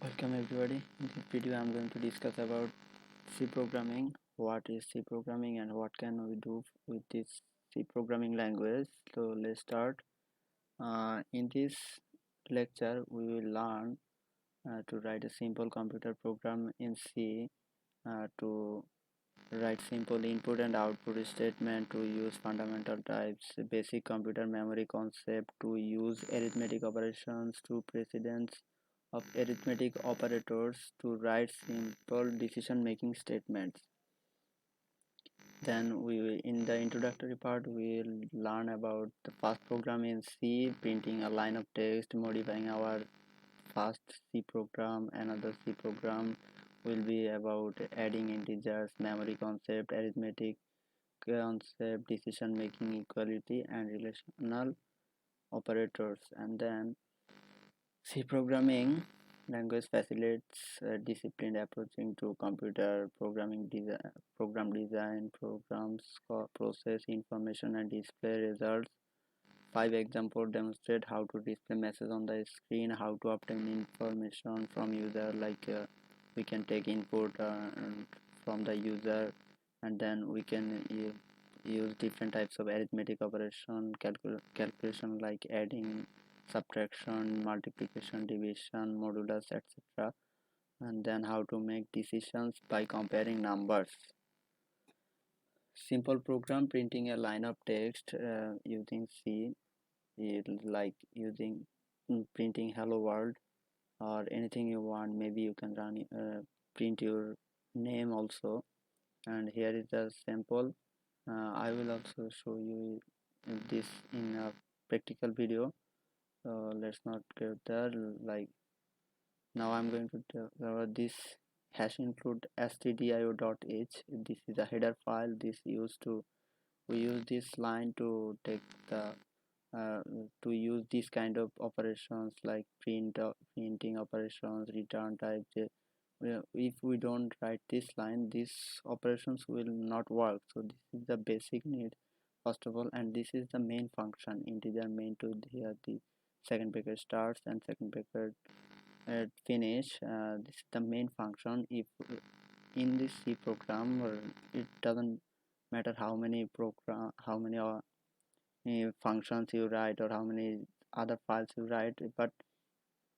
Welcome everybody. In this video I'm going to discuss about C programming. What is C programming and what can we do with this C programming language? So let's start. In this lecture we will learn to write a simple computer program in C, to write simple input and output statement, to use fundamental types, basic computer memory concept, to use arithmetic operations, to precedence of arithmetic operators, to write simple decision making statements. Then in the introductory part we will learn about the first program in C, printing a line of text, modifying our first C program. Another C program will be about adding integers, memory concept, arithmetic concept, decision making, equality, and relational operators. And then C programming language facilitates a disciplined approaching to computer programming design, programs, process information, and display results. 5 examples demonstrate how to display message on the screen, how to obtain information from user, like we can take input from the user, and then we can use different types of arithmetic operation, calculation like adding, subtraction, multiplication, division, modulus, etc. And then how to make decisions by comparing numbers. Simple program printing a line of text using C, like using printing hello world or anything you want. Maybe you can run print your name also. And here is the sample. I will also show you this in a practical video, so let's not go there. Like now I'm going to this hash include stdio.h. This is a header file. This used to we use this line to take the uh, to use this kind of operations like printing operations, return type. If we don't write this line, these operations will not work. So this is the basic need first of all, and this is the main function, integer main. To here the second bracket starts and second bracket finish. This is the main function. If in this C program, it doesn't matter how many functions you write or how many other files you write, but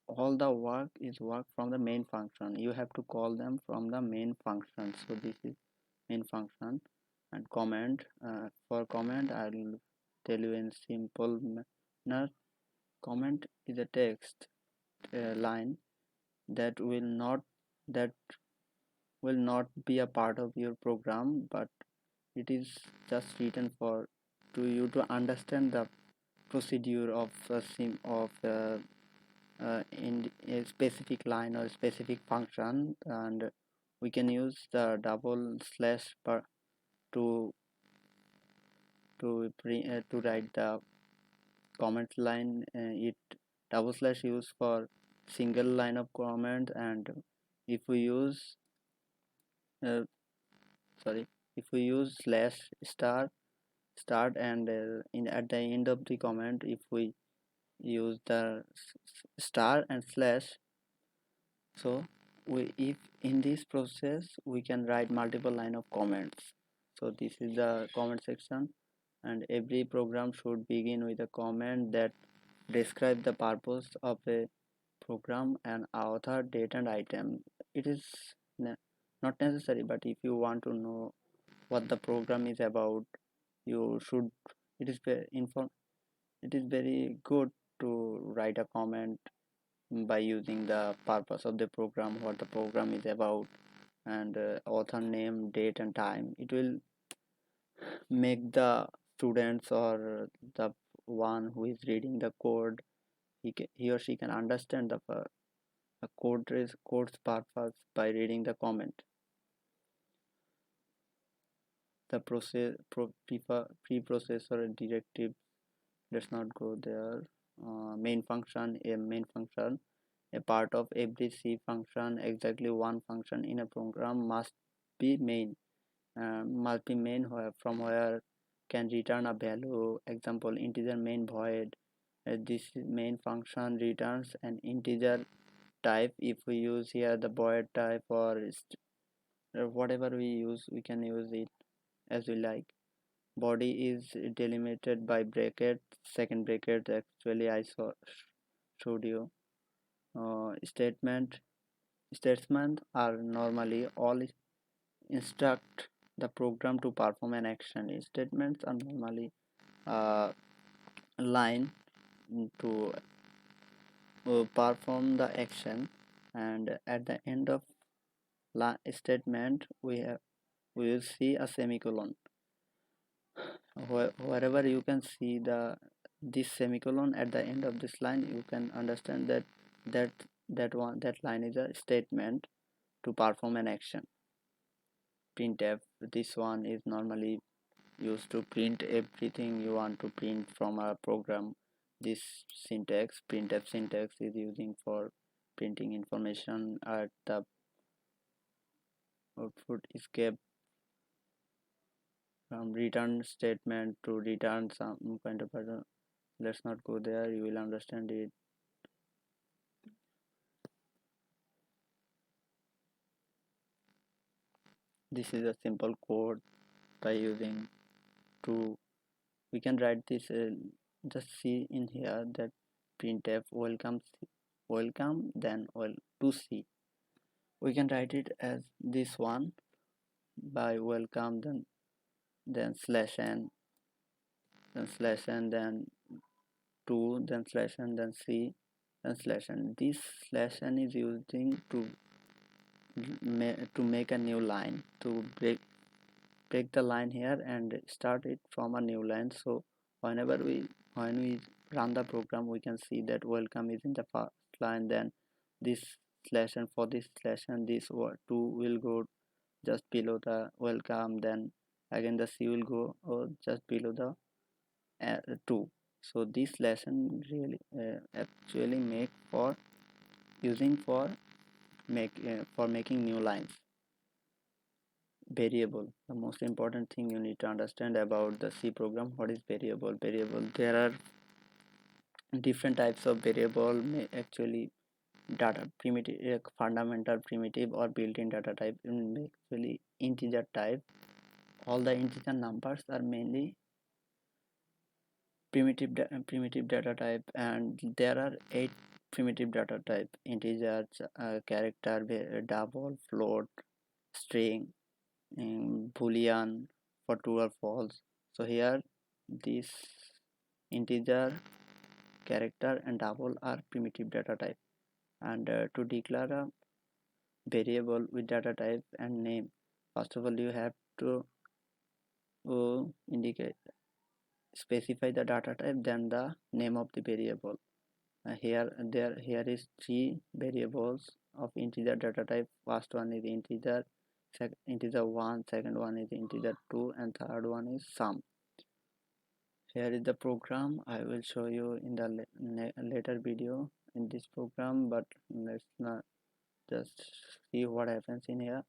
all the work is work from the main function. You have to call them from the main function. So this is main function. And comment, for comment I'll tell you in simple manner. Comment is a text line that that will not be a part of your program, but it is just written for to you to understand the procedure of in a specific line or specific function. And we can use the double slash to to write the comment line. It double slash used for single line of comment, and if we use uh, sorry if we use slash star start, and in at the end of the comment if we use the star and slash, so we if in this process we can write multiple line of comments. So this is the comment section, and every program should begin with a comment that describe the purpose of a program and author, date, and item. It is ne- not necessary, but if you want to know what the program is about, you should. It is very it is very good to write a comment by using the purpose of the program, what the program is about, and author name, date, and time. It will make the students or the one who is reading the code, he or she can understand the code's purpose by reading the comment. The preprocessor directive, let's not go there. Main function, a part of every C function. Exactly one function in a program be main must be main, where from where can return a value. Example, integer main void. This main function returns an integer type. If we use here the void type or whatever we use, we can use it as we like. Body is delimited by bracket, second bracket actually I showed you. Statement are normally all instruct the program to perform an action. Statements are normally a line to perform the action, and at the end of statement we will see a semicolon. Wherever you can see this semicolon at the end of this line, you can understand that that line is a statement to perform an action. Printf, this one is normally used to print everything you want to print from a program. This syntax, printf syntax, is using for printing information at the output escape from return statement to return some kind of pattern. Let's not go there, you will understand it. This is a simple code by using to we can write this just see in here that printf welcome then to see. We can write it as this one by welcome, then slash n, then slash n, then 2, then slash n, then c, then slash n. This slash n is using to make a new line, to break the line here and start it from a new line. So whenever when we run the program, we can see that welcome is in the first line, then this slash n, for this slash n, this 2 will go just below the welcome, then again the c will go just below the 2. So this lesson really actually make for using for making new lines. Variable, the most important thing you need to understand about the C program. What is variable? There are different types of variable. Actually data primitive, fundamental primitive or built-in data type, actually integer type. All the integer numbers are mainly primitive data type, and there are 8 primitive data type: integer, character, double, float, string, boolean for true or false. So here this integer, character and double are primitive data type, and to declare a variable with data type and name, first of all you have to indicate specify the data type, then the name of the variable. Here is 3 variables of integer data type. First one is integer 1, second one is integer 2, and third one is sum. Here is the program. I will show you in the later video in this program, but let's not just see what happens in here.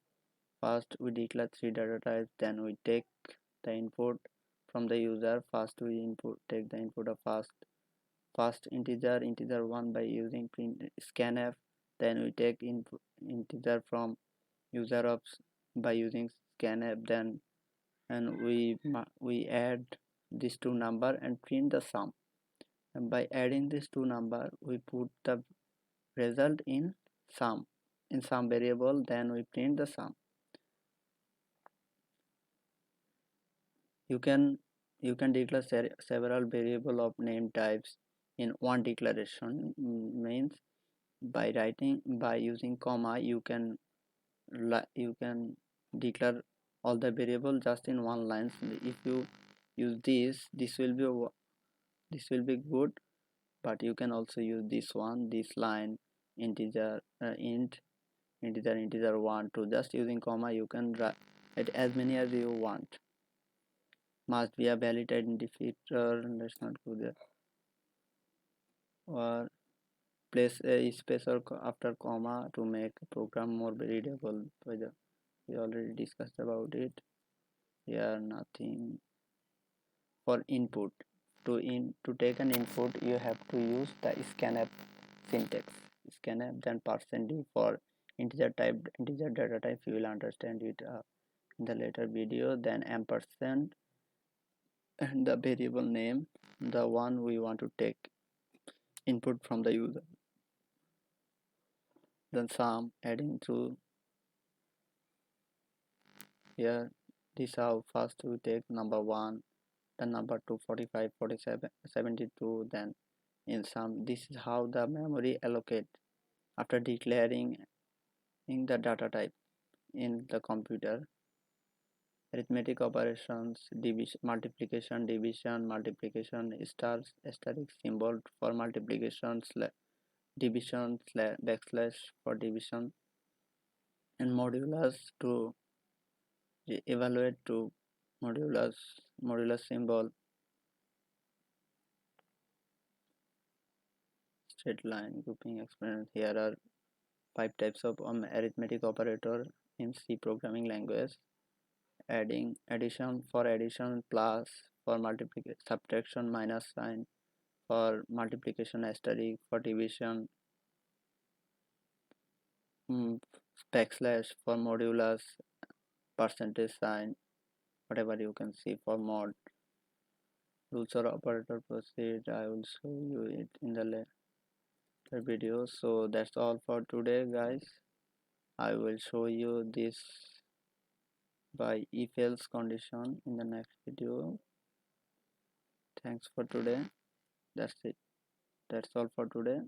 First we declare 3 data types, then we take the input from the user. First we take the input of first integer 1 by using scanf, then we take input integer from user of by using scanf, then and we add these two number and print the sum, and by adding these two number we put the result in sum variable, then we print the sum. You can declare several variable of name types in one declaration. Means by using comma you can declare all the variable just in one line. If you use this will be good, but you can also use this line integer integer 1 to just using comma you can write as many as you want. Must be a valid identifier, let's not go there, or place a space or after comma to make a program more readable. We already discussed about it here. Nothing. For input, to take an input you have to use the scanf syntax. scanf, then %d for integer data type. You will understand it in the later video. Then ampersand and the variable name, the one we want to take input from the user. Then sum, adding through here. This how first we take number 1, then number 2, 45, 47, 72. Then in sum, this is how the memory allocate after declaring in the data type in the computer. Arithmetic operations, division, multiplication, stars, asterisk symbol for multiplication, division, backslash for division, and modulus to evaluate to modulus symbol, straight line, grouping, experiment. Here are 5 types of arithmetic operator in C programming language. Addition for addition, plus for multiplication, subtraction, minus sign for multiplication, asterisk for division, backslash for modulus, percentage sign, whatever you can see for mod. Rules or operator proceed, I will show you it in the later video. So that's all for today, guys. I will show you this by if else condition in the next video. Thanks for today. That's it. That's all for today.